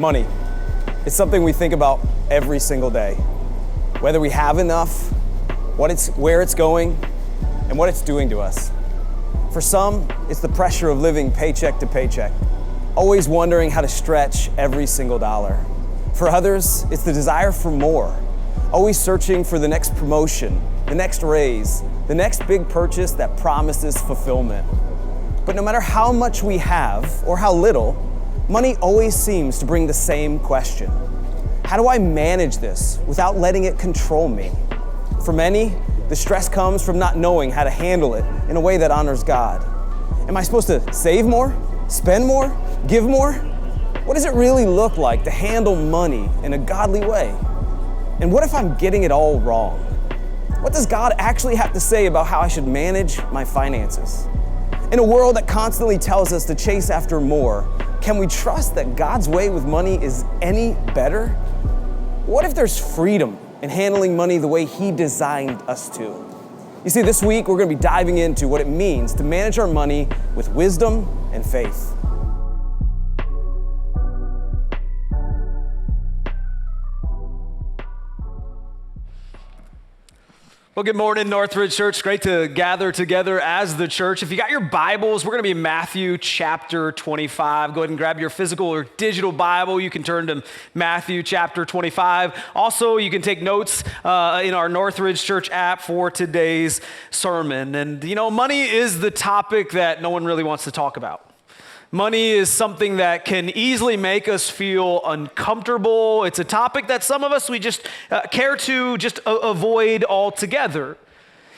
Money. It's something we think about every single day. Whether we have enough, where it's going, and what it's doing to us. For some, it's the pressure of living paycheck to paycheck, always wondering how to stretch every single dollar. For others, it's the desire for more, always searching for the next promotion, the next raise, the next big purchase that promises fulfillment. But no matter how much we have or how little, money always seems to bring the same question. How do I manage this without letting it control me? For many, the stress comes from not knowing how to handle it in a way that honors God. Am I supposed to save more, spend more, give more? What does it really look like to handle money in a godly way? And what if I'm getting it all wrong? What does God actually have to say about how I should manage my finances? In a world that constantly tells us to chase after more, can we trust that God's way with money is any better? What if there's freedom in handling money the way He designed us to? You see, this week we're going to be diving into what it means to manage our money with wisdom and faith. Well, good morning, Northridge Church. Great to gather together as the church. If you got your Bibles, we're going to be in Matthew chapter 25. Go ahead and grab your physical or digital Bible. You can turn to Matthew chapter 25. Also, you can take notes in our Northridge Church app for today's sermon. And, money is the topic that no one really wants to talk about. Money is something that can easily make us feel uncomfortable. It's a topic that some of us, we just care to just avoid altogether.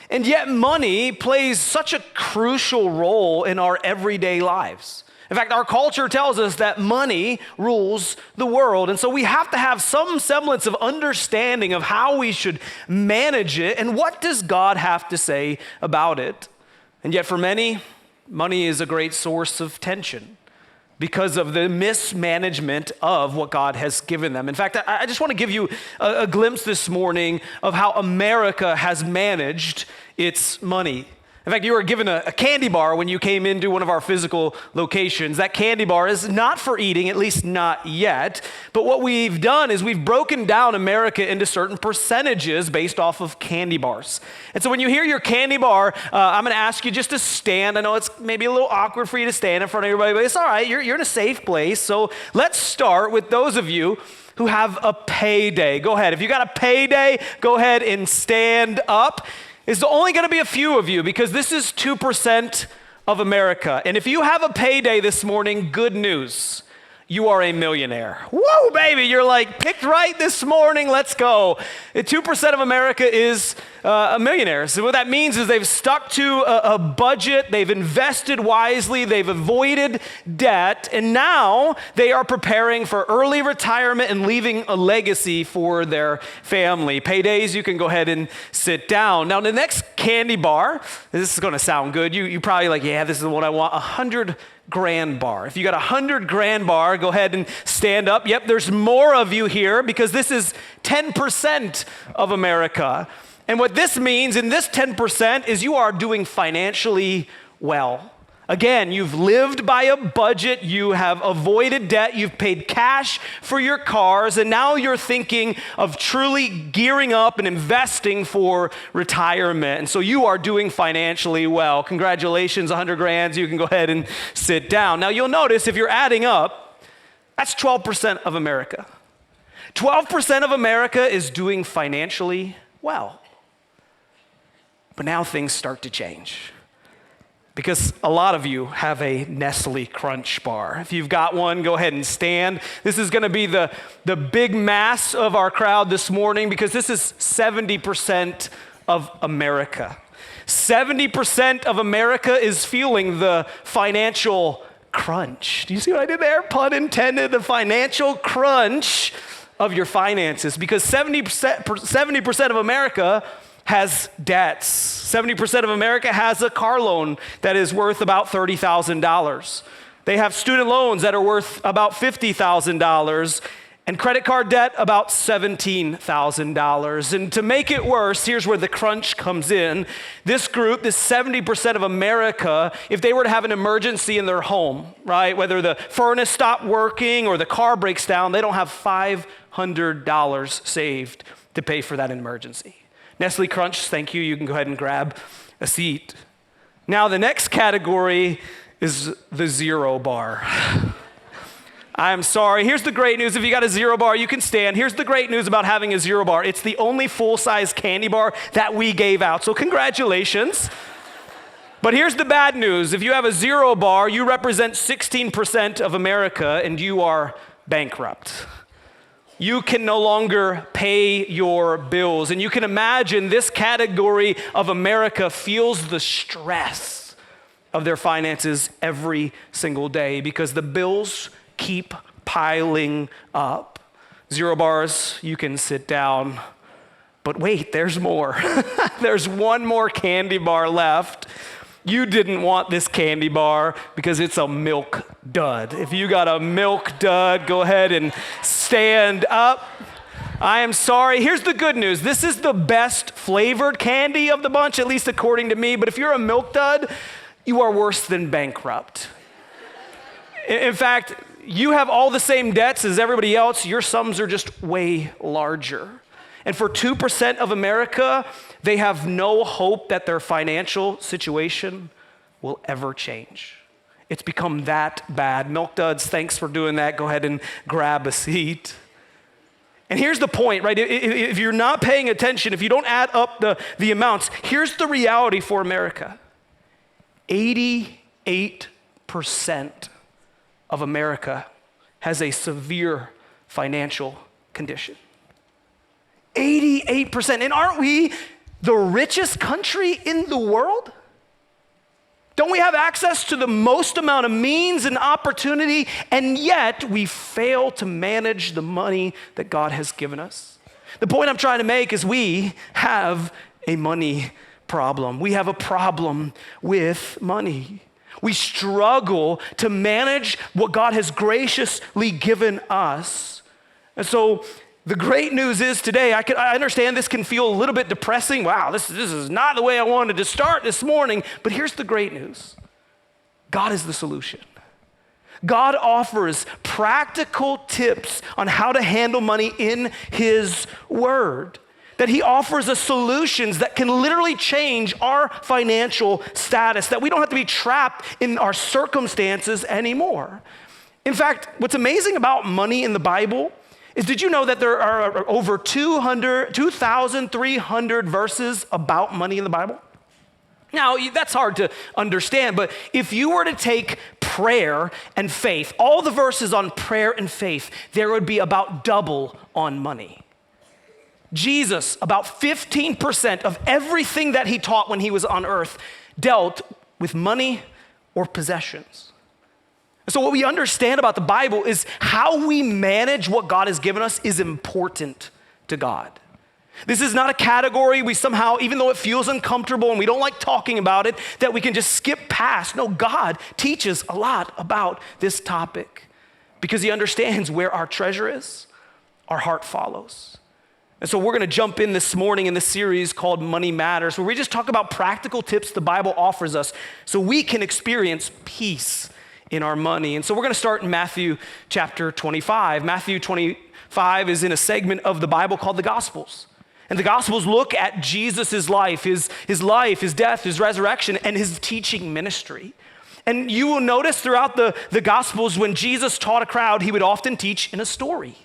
And yet money plays such a crucial role in our everyday lives. In fact, our culture tells us that money rules the world. And so we have to have some semblance of understanding of how we should manage it and what does God have to say about it. And yet for many, money is a great source of tension because of the mismanagement of what God has given them. In fact, I just want to give you a glimpse this morning of how America has managed its money. In fact, you were given a candy bar when you came into one of our physical locations. That candy bar is not for eating, at least not yet. But what we've done is we've broken down America into certain percentages based off of candy bars. And so when you hear your candy bar, I'm going to ask you just to stand. I know it's maybe a little awkward for you to stand in front of everybody, but it's all right. You're in a safe place. So let's start with those of you who have a payday. Go ahead. If you got a payday, go ahead and stand up. It's only going to be a few of you because this is 2% of America. And if you have a payday this morning, good news. You are a millionaire. Whoa, baby, you're like picked right this morning. Let's go. 2% of America is a millionaire. So what that means is they've stuck to a budget. They've invested wisely. They've avoided debt. And now they are preparing for early retirement and leaving a legacy for their family. Paydays, you can go ahead and sit down. Now, the next candy bar, this is going to sound good. You probably like, yeah, this is the one I want. $100 grand bar. If you got $100 grand bar, go ahead and stand up. Yep, there's more of you here because this is 10% of America. And what this means in this 10% is you are doing financially well. Again, you've lived by a budget, you have avoided debt, you've paid cash for your cars, and now you're thinking of truly gearing up and investing for retirement. And so you are doing financially well. Congratulations, 100 grand, you can go ahead and sit down. Now you'll notice if you're adding up, that's 12% of America. 12% of America is doing financially well. But now things start to change. Because a lot of you have a Nestle Crunch bar. If you've got one, go ahead and stand. This is going to be the big mass of our crowd this morning because this is 70% of America. 70% of America is feeling the financial crunch. Do you see what I did there? Pun intended, the financial crunch of your finances. Because 70% of America has debts. 70% of America has a car loan that is worth about $30,000. They have student loans that are worth about $50,000. And credit card debt, about $17,000. And to make it worse, here's where the crunch comes in. This group, this 70% of America, if they were to have an emergency in their home, right, whether the furnace stopped working or the car breaks down, they don't have $500 saved to pay for that emergency. Nestle Crunch, thank you. You can go ahead and grab a seat. Now, the next category is the zero bar. I'm sorry. Here's the great news. If you got a zero bar, you can stand. Here's the great news about having a zero bar. It's the only full-size candy bar that we gave out. So congratulations. But here's the bad news. If you have a zero bar, you represent 16% of America and you are bankrupt. You can no longer pay your bills. And you can imagine this category of America feels the stress of their finances every single day because the bills keep piling up. Zero bars, you can sit down. But wait, there's more. There's one more candy bar left. You didn't want this candy bar because it's a milk dud. If you got a milk dud, go ahead and stand up. I am sorry. Here's the good news. This is the best flavored candy of the bunch, at least according to me. But if you're a milk dud, you are worse than bankrupt. In fact, you have all the same debts as everybody else. Your sums are just way larger. And for 2% of America, they have no hope that their financial situation will ever change. It's become that bad. Milk duds, thanks for doing that. Go ahead and grab a seat. And here's the point, right? If you're not paying attention, if you don't add up the amounts, here's the reality for America. 88% of America has a severe financial condition. 88%. And aren't we the richest country in the world? Don't we have access to the most amount of means and opportunity, and yet we fail to manage the money that God has given us? The point I'm trying to make is we have a money problem. We have a problem with money. We struggle to manage what God has graciously given us. And so the great news is today, I understand this can feel a little bit depressing. Wow, this is not the way I wanted to start this morning. But here's the great news. God is the solution. God offers practical tips on how to handle money in His Word. That He offers us solutions that can literally change our financial status, that we don't have to be trapped in our circumstances anymore. In fact, what's amazing about money in the Bible is, did you know that there are over 2,300 verses about money in the Bible? Now, that's hard to understand, but if you were to take prayer and faith, all the verses on prayer and faith, there would be about double on money. Jesus, about 15% of everything that He taught when He was on earth dealt with money or possessions. So what we understand about the Bible is how we manage what God has given us is important to God. This is not a category we somehow, even though it feels uncomfortable and we don't like talking about it, that we can just skip past. No, God teaches a lot about this topic because He understands where our treasure is, our heart follows. And so we're going to jump in this morning in this series called Money Matters, where we just talk about practical tips the Bible offers us so we can experience peace in our money. And so we're going to start in Matthew chapter 25. Matthew 25 is in a segment of the Bible called the Gospels. And the Gospels look at Jesus' life, his death, his resurrection, and his teaching ministry. And you will notice throughout the Gospels, when Jesus taught a crowd, He would often teach in a story.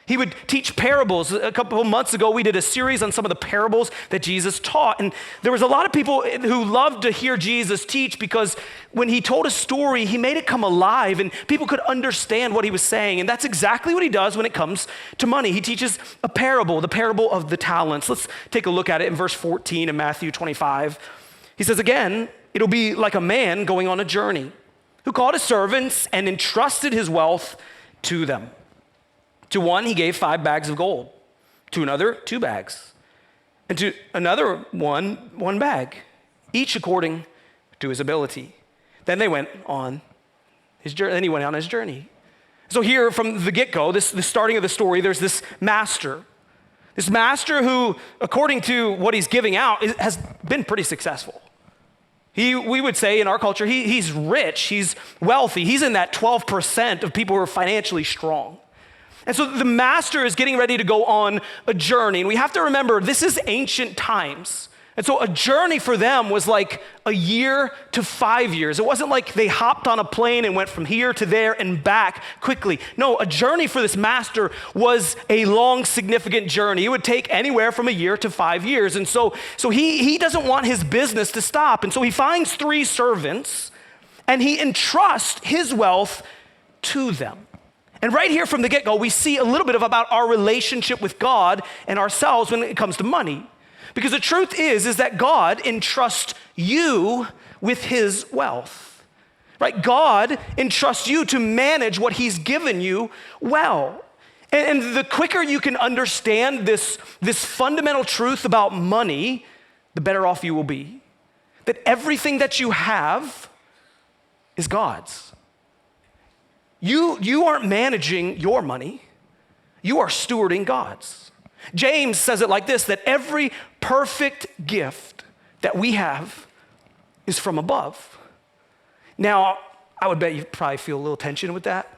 He would teach parables. A couple of months ago, we did a series on some of the parables that Jesus taught. And there was a lot of people who loved to hear Jesus teach because when He told a story, He made it come alive and people could understand what He was saying. And that's exactly what He does when it comes to money. He teaches a parable, the parable of the talents. Let's take a look at it in verse 14 of Matthew 25. He says, again, it'll be like a man going on a journey who called his servants and entrusted his wealth to them. To one, he gave 5 bags of gold. To another, 2 bags. And to another one bag, each according to his ability. Then he went on his journey. So here from the get-go, the starting of the story, there's this master. This master who, according to what he's giving out, has been pretty successful. We would say in our culture, he's rich, he's wealthy. He's in that 12% of people who are financially strong. And so the master is getting ready to go on a journey. And we have to remember, this is ancient times. And so a journey for them was like a year to 5 years. It wasn't like they hopped on a plane and went from here to there and back quickly. No, a journey for this master was a long, significant journey. It would take anywhere from a year to 5 years. And so he doesn't want his business to stop. And so he finds 3 servants and he entrusts his wealth to them. And right here from the get-go, we see a little bit about our relationship with God and ourselves when it comes to money. Because the truth is that God entrusts you with his wealth, right? God entrusts you to manage what he's given you well. And the quicker you can understand this fundamental truth about money, the better off you will be. That everything that you have is God's. You aren't managing your money. You are stewarding God's. James says it like this, that every perfect gift that we have is from above. Now, I would bet you probably feel a little tension with that.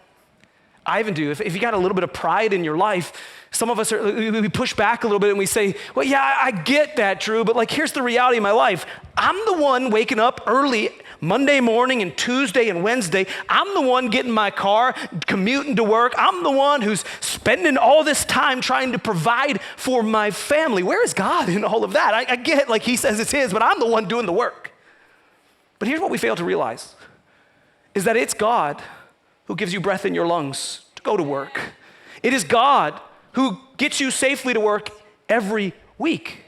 I even do. If you got a little bit of pride in your life, some of us we push back a little bit and we say, well, yeah, I get that, Drew, but like here's the reality of my life. I'm the one waking up early Monday morning and Tuesday and Wednesday. I'm the one getting my car, commuting to work. I'm the one who's spending all this time trying to provide for my family. Where is God in all of that? I get like he says it's his, but I'm the one doing the work. But here's what we fail to realize, is that it's God who gives you breath in your lungs to go to work. It is God who gets you safely to work every week.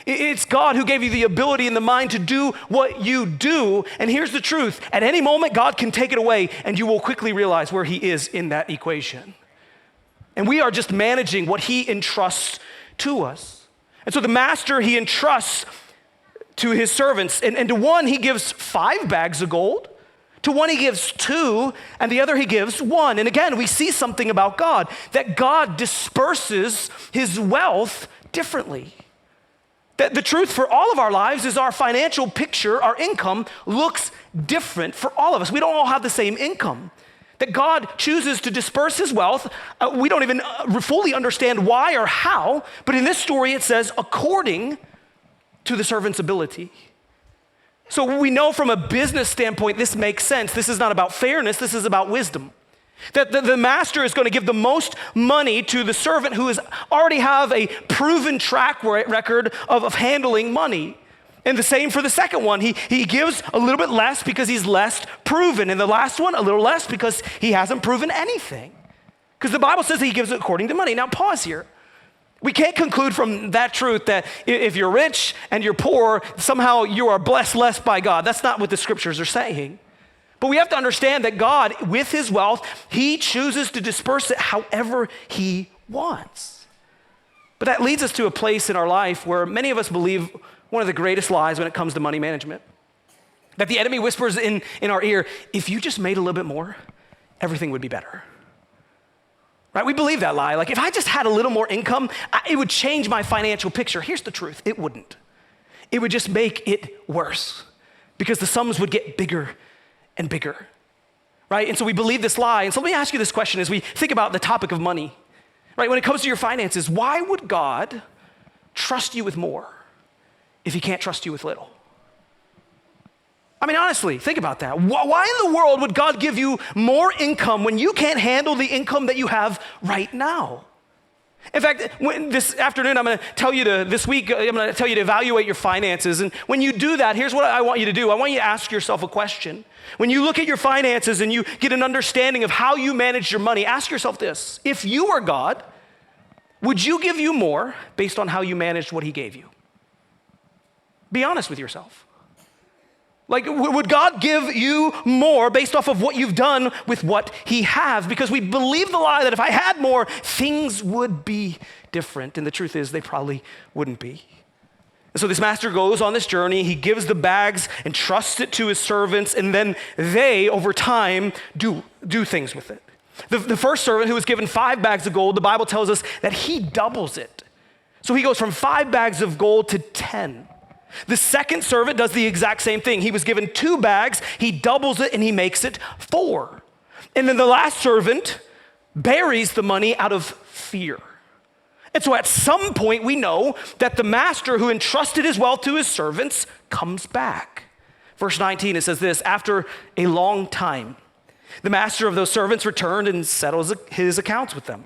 It's God who gave you the ability and the mind to do what you do. And here's the truth. At any moment, God can take it away and you will quickly realize where he is in that equation. And we are just managing what he entrusts to us. And so the master, he entrusts to his servants. And to one, he gives 5 bags of gold. To one he gives 2, and the other he gives 1. And again, we see something about God, that God disperses his wealth differently. That the truth for all of our lives is our financial picture, our income, looks different for all of us. We don't all have the same income. That God chooses to disperse his wealth. We don't even fully understand why or how, but in this story it says, according to the servant's ability. So we know from a business standpoint, this makes sense. This is not about fairness, this is about wisdom. That the master is going to give the most money to the servant who already have a proven track record of handling money. And the same for the second one. He gives a little bit less because he's less proven. And the last one, a little less because he hasn't proven anything. Because the Bible says that he gives it according to money. Now pause here. We can't conclude from that truth that if you're rich and you're poor, somehow you are blessed less by God. That's not what the scriptures are saying. But we have to understand that God, with his wealth, he chooses to disperse it however he wants. But that leads us to a place in our life where many of us believe one of the greatest lies when it comes to money management. That the enemy whispers in our ear, if you just made a little bit more, everything would be better. Right? We believe that lie. Like if I just had a little more income, it would change my financial picture. Here's the truth. It wouldn't. It would just make it worse because the sums would get bigger and bigger. Right? And so we believe this lie. And so let me ask you this question as we think about the topic of money. Right? When it comes to your finances, why would God trust you with more if he can't trust you with little? I mean, honestly, think about that. Why in the world would God give you more income when you can't handle the income that you have right now? In fact, this afternoon, this week, I'm going to tell you to evaluate your finances. And when you do that, here's what I want you to do. I want you to ask yourself a question. When you look at your finances and you get an understanding of how you manage your money, ask yourself this. If you were God, would you give you more based on how you managed what he gave you? Be honest with yourself. Like, would God give you more based off of what you've done with what he has? Because we believe the lie that if I had more, things would be different. And the truth is, they probably wouldn't be. And so this master goes on this journey. He gives the bags and trusts it to his servants. And then they, over time, do things with it. The first servant who was given 5 bags of gold, the Bible tells us that he doubles it. So he goes from 5 bags of gold to 10. The second servant does the exact same thing. He was given 2 bags, he doubles it and he makes it 4. And then the last servant buries the money out of fear. And so at some point we know that the master who entrusted his wealth to his servants comes back. Verse 19, it says this, after a long time, the master of those servants returned and settles his accounts with them.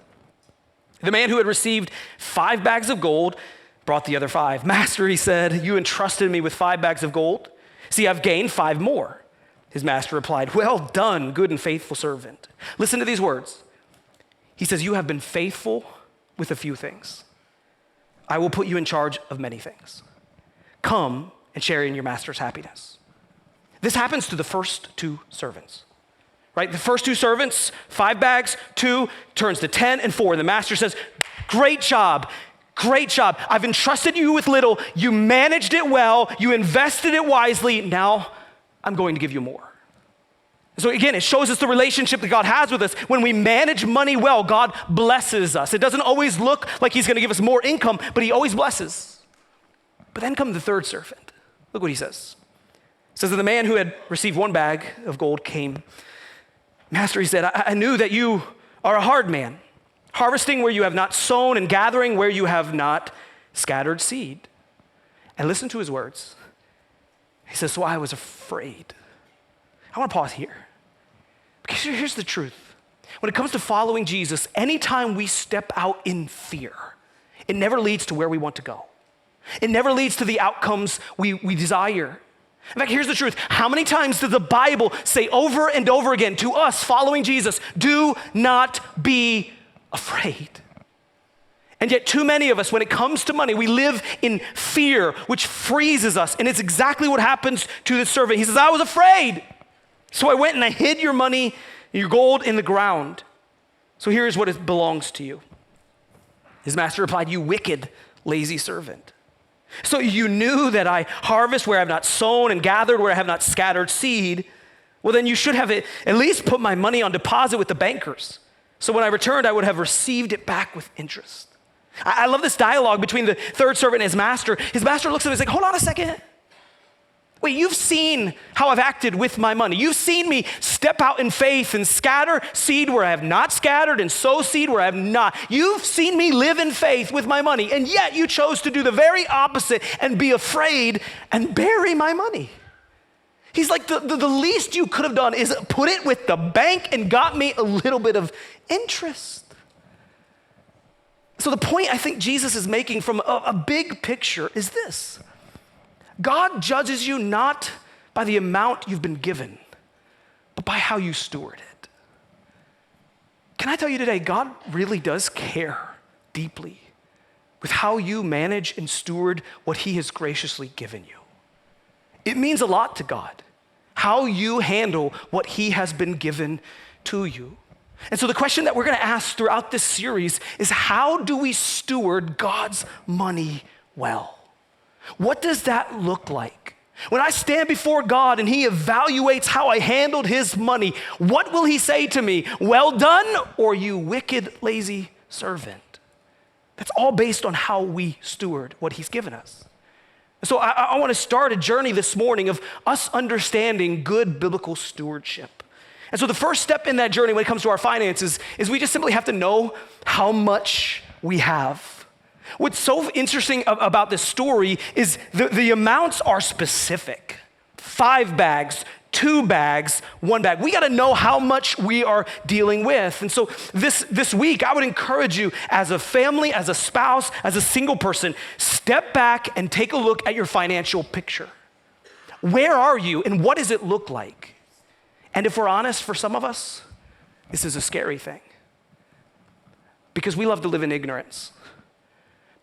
The man who had received 5 bags of gold brought the other 5. Master, he said, you entrusted me with 5 bags of gold. See, I've gained 5 more. His master replied, well done, good and faithful servant. Listen to these words. He says, you have been faithful with a few things. I will put you in charge of many things. Come and share in your master's happiness. This happens to the first 2 servants. Right? The first 2 servants, 5 bags, 2 turns to 10 and 4. And the master says, great job. Great job. I've entrusted you with little. You managed it well. You invested it wisely. Now I'm going to give you more. So again, it shows us the relationship that God has with us. When we manage money well, God blesses us. It doesn't always look like he's going to give us more income, but he always blesses. But then comes the third servant. Look what he says. It says that the man who had received 1 bag of gold came. Master, he said, I knew that you are a hard man, harvesting where you have not sown and gathering where you have not scattered seed. And listen to his words. He says, so I was afraid. I want to pause here. Because here's the truth. When it comes to following Jesus, anytime we step out in fear, it never leads to where we want to go. It never leads to the outcomes we desire. In fact, here's the truth. How many times does the Bible say over and over again to us following Jesus, do not be afraid? And yet too many of us, when it comes to money, we live in fear, which freezes us. And it's exactly what happens to the servant. He says, I was afraid. So I went and I hid your money, your gold in the ground. So here's what it belongs to you. His master replied, you wicked, lazy servant. So you knew that I harvest where I have not sown and gathered where I have not scattered seed. Well, then you should have at least put my money on deposit with the bankers. So when I returned, I would have received it back with interest. I love this dialogue between the third servant and his master. His master looks at him and is like, hold on a second. Wait, you've seen how I've acted with my money. You've seen me step out in faith and scatter seed where I have not scattered and sow seed where I have not. You've seen me live in faith with my money, and yet you chose to do the very opposite and be afraid and bury my money. He's like, the least you could have done is put it with the bank and got me a little bit of interest. So the point I think Jesus is making from a big picture is this. God judges you not by the amount you've been given, but by how you steward it. Can I tell you today, God really does care deeply with how you manage and steward what he has graciously given you. It means a lot to God, how you handle what he has been given to you. And so the question that we're going to ask throughout this series is, how do we steward God's money well? What does that look like? When I stand before God and he evaluates how I handled his money, what will he say to me? Well done, or you wicked, lazy servant? That's all based on how we steward what he's given us. So I want to start a journey this morning of us understanding good biblical stewardship. And so the first step in that journey when it comes to our finances is we just simply have to know how much we have. What's so interesting about this story is the amounts are specific. 5 bags, 2 bags, 1 bag. We got to know how much we are dealing with. And so this week, I would encourage you as a family, as a spouse, as a single person, step back and take a look at your financial picture. Where are you and what does it look like? And if we're honest, for some of us, this is a scary thing because we love to live in ignorance.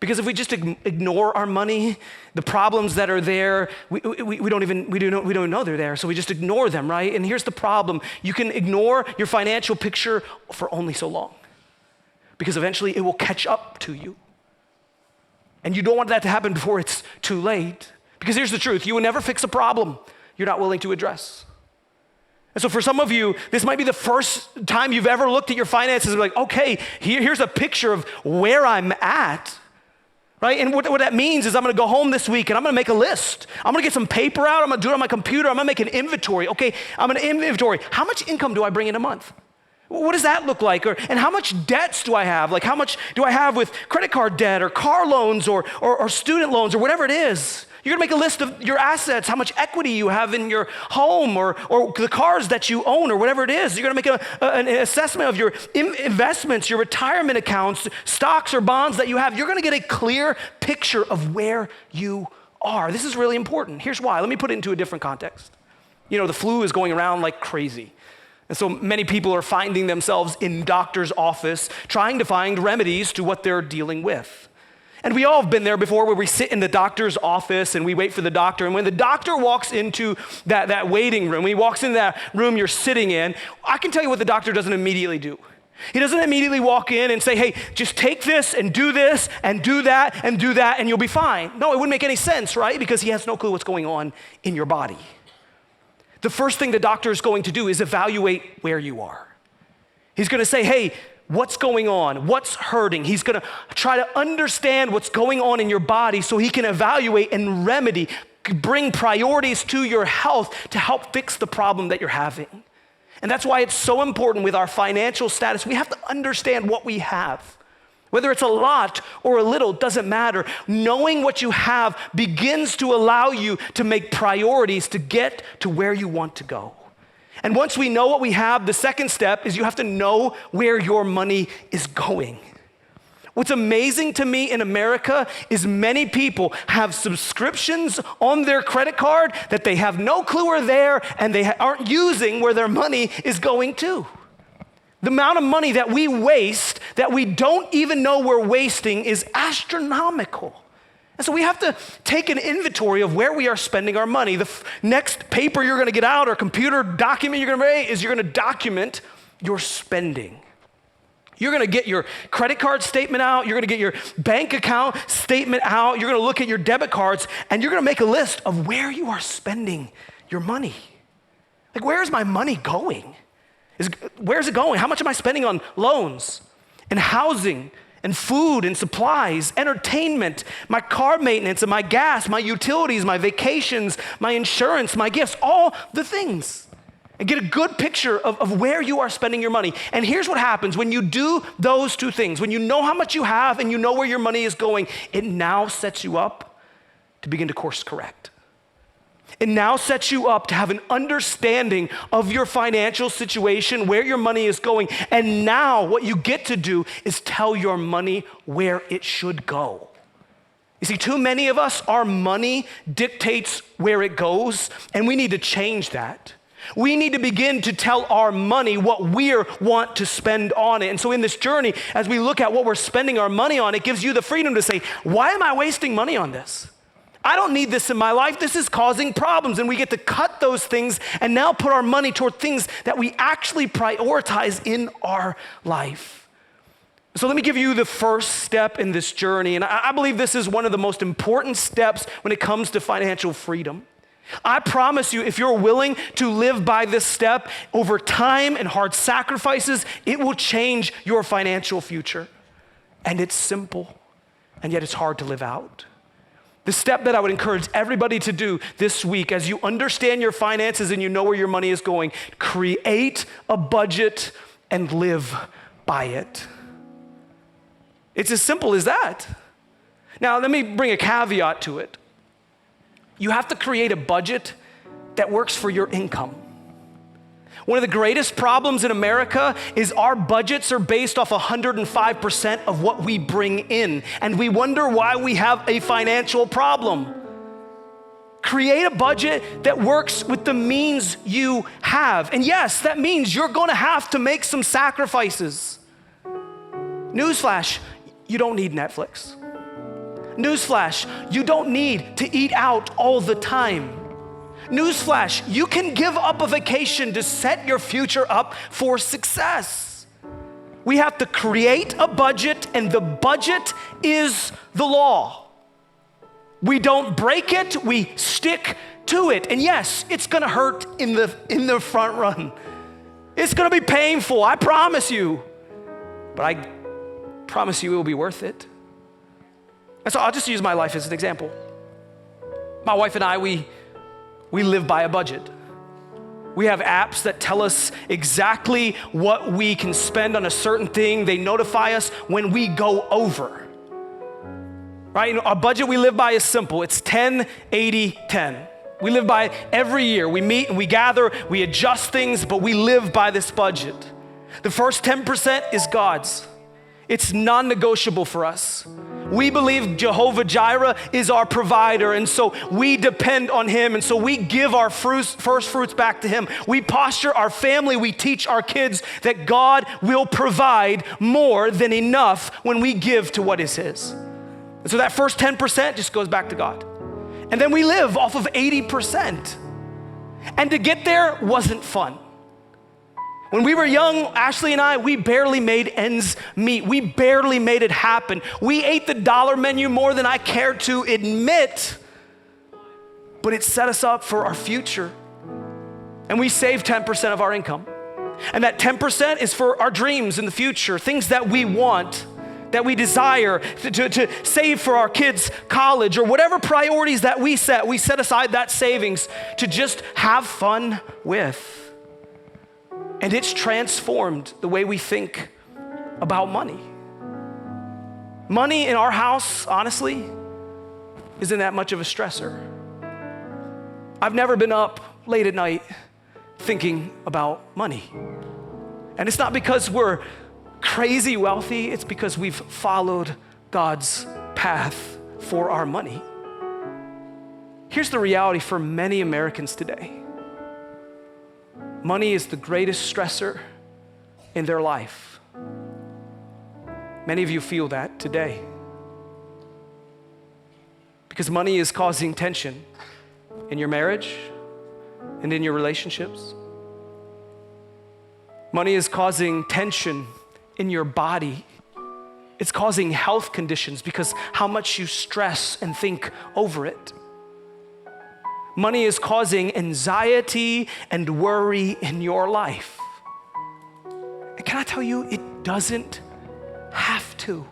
Because if we just ignore our money, the problems that are there, we don't know they're there, so we just ignore them, right? And here's the problem. You can ignore your financial picture for only so long because eventually it will catch up to you. And you don't want that to happen before it's too late. Because here's the truth. You will never fix a problem you're not willing to address. And so for some of you, this might be the first time you've ever looked at your finances and like, okay, here's a picture of where I'm at, right? And what that means is I'm gonna go home this week and I'm gonna make a list. I'm gonna get some paper out, I'm gonna do it on my computer, I'm gonna make an inventory. Okay, I'm gonna inventory. How much income do I bring in a month? What does that look like? And how much debts do I have? Like how much do I have with credit card debt or car loans or student loans or whatever it is? You're gonna make a list of your assets, how much equity you have in your home or the cars that you own or whatever it is. You're gonna make an assessment of your investments, your retirement accounts, stocks or bonds that you have. You're gonna get a clear picture of where you are. This is really important. Here's why. Let me put it into a different context. You know, the flu is going around like crazy. And so many people are finding themselves in doctor's office trying to find remedies to what they're dealing with. And we all have been there before where we sit in the doctor's office and we wait for the doctor. And when the doctor walks into that waiting room, when he walks into that room you're sitting in, I can tell you what the doctor doesn't immediately do. He doesn't immediately walk in and say, hey, just take this and do that and you'll be fine. No, it wouldn't make any sense, right? Because he has no clue what's going on in your body. The first thing the doctor is going to do is evaluate where you are. He's gonna say, hey, what's going on? What's hurting? He's gonna try to understand what's going on in your body so he can evaluate and remedy, bring priorities to your health to help fix the problem that you're having. And that's why it's so important with our financial status. We have to understand what we have. Whether it's a lot or a little, doesn't matter. Knowing what you have begins to allow you to make priorities to get to where you want to go. And once we know what we have, the second step is you have to know where your money is going. What's amazing to me in America is many people have subscriptions on their credit card that they have no clue are there and they aren't using where their money is going to. The amount of money that we waste that we don't even know we're wasting is astronomical. And so we have to take an inventory of where we are spending our money. The next paper you're gonna get out or computer document you're gonna make is you're gonna document your spending. You're gonna get your credit card statement out, you're gonna get your bank account statement out, you're gonna look at your debit cards, and you're gonna make a list of where you are spending your money. Like, where is my money going? Where's it going? How much am I spending on loans and housing and food and supplies, entertainment, my car maintenance and my gas, my utilities, my vacations, my insurance, my gifts, all the things. And get a good picture of where you are spending your money. And here's what happens when you do those two things. When you know how much you have and you know where your money is going, it now sets you up to begin to course correct. It now sets you up to have an understanding of your financial situation, where your money is going. And now what you get to do is tell your money where it should go. You see, too many of us, our money dictates where it goes, and we need to change that. We need to begin to tell our money what we want to spend on it. And so in this journey, as we look at what we're spending our money on, it gives you the freedom to say, why am I wasting money on this? I don't need this in my life. This is causing problems. And we get to cut those things and now put our money toward things that we actually prioritize in our life. So let me give you the first step in this journey. And I believe this is one of the most important steps when it comes to financial freedom. I promise you, if you're willing to live by this step over time and hard sacrifices, it will change your financial future. And it's simple, and yet it's hard to live out. The step that I would encourage everybody to do this week, as you understand your finances and you know where your money is going, create a budget and live by it. It's as simple as that. Now, let me bring a caveat to it. You have to create a budget that works for your income. One of the greatest problems in America is our budgets are based off 105% of what we bring in, and we wonder why we have a financial problem. Create a budget that works with the means you have. And yes, that means you're gonna have to make some sacrifices. Newsflash, you don't need Netflix. Newsflash, you don't need to eat out all the time. Newsflash, you can give up a vacation to set your future up for success. We have to create a budget, and the budget is the law. We don't break it, we stick to it. And yes, it's gonna hurt in the front run. It's gonna be painful, I promise you. But I promise you it will be worth it. And so I'll just use my life as an example. My wife and I, we live by a budget. We have apps that tell us exactly what we can spend on a certain thing. They notify us when we go over. Right? You know, our budget we live by is simple. It's 10, 80, 10. We live by it every year. We meet and we gather, we adjust things, but we live by this budget. The first 10% is God's. It's non-negotiable for us. We believe Jehovah Jireh is our provider, and so we depend on him, and so we give our first fruits back to him. We posture our family, we teach our kids that God will provide more than enough when we give to what is his. And so that first 10% just goes back to God. And then we live off of 80%. And to get there wasn't fun. When we were young, Ashley and I, we barely made ends meet. We barely made it happen. We ate the dollar menu more than I cared to admit, but it set us up for our future. And we saved 10% of our income. And that 10% is for our dreams in the future, things that we want, that we desire, to save for our kids' college or whatever priorities that we set aside that savings to just have fun with. And it's transformed the way we think about money. Money in our house, honestly, isn't that much of a stressor. I've never been up late at night thinking about money. And it's not because we're crazy wealthy, it's because we've followed God's path for our money. Here's the reality for many Americans today. Money is the greatest stressor in their life. Many of you feel that today. Because money is causing tension in your marriage and in your relationships. Money is causing tension in your body. It's causing health conditions because how much you stress and think over it. Money is causing anxiety and worry in your life. And can I tell you, it doesn't have to.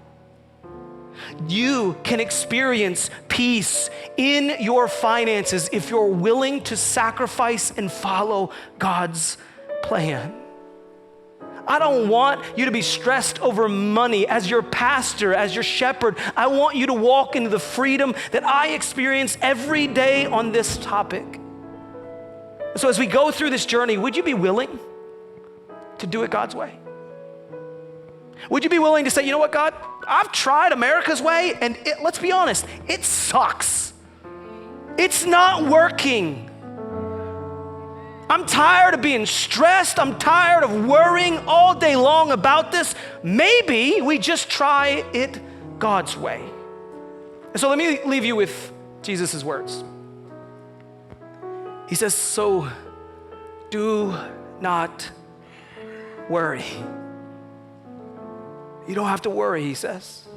You can experience peace in your finances if you're willing to sacrifice and follow God's plan. I don't want you to be stressed over money. As your pastor, as your shepherd, I want you to walk into the freedom that I experience every day on this topic. So as we go through this journey, would you be willing to do it God's way? Would you be willing to say, you know what, God, I've tried America's way, and let's be honest, it sucks. It's not working. I'm tired of being stressed. I'm tired of worrying all day long about this. Maybe we just try it God's way. And so let me leave you with Jesus' words. He says, so do not worry. You don't have to worry, he says.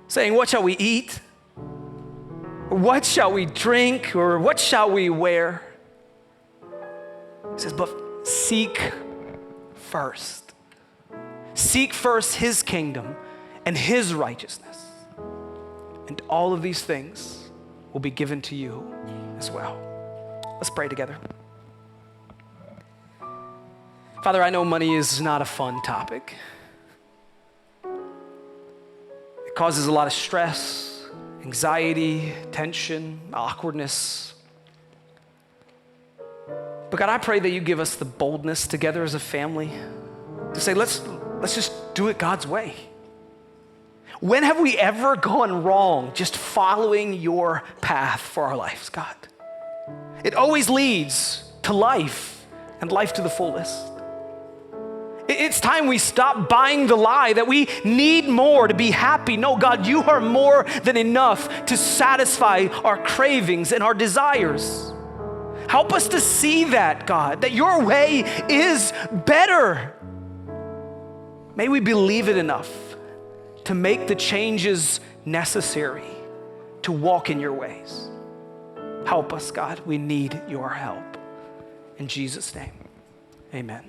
Saying, what shall we eat? Or what shall we drink? Or what shall we wear? He says, but seek first. Seek first his kingdom and his righteousness. And all of these things will be given to you as well. Let's pray together. Father, I know money is not a fun topic. It causes a lot of stress, anxiety, tension, awkwardness. But God, I pray that you give us the boldness together as a family to say, let's just do it God's way. When have we ever gone wrong just following your path for our lives, God? It always leads to life and life to the fullest. It's time we stop buying the lie that we need more to be happy. No, God, you are more than enough to satisfy our cravings and our desires. Help us to see that, God, that your way is better. May we believe it enough to make the changes necessary to to walk in your ways. Help us, God. We need your help. In Jesus' name, amen.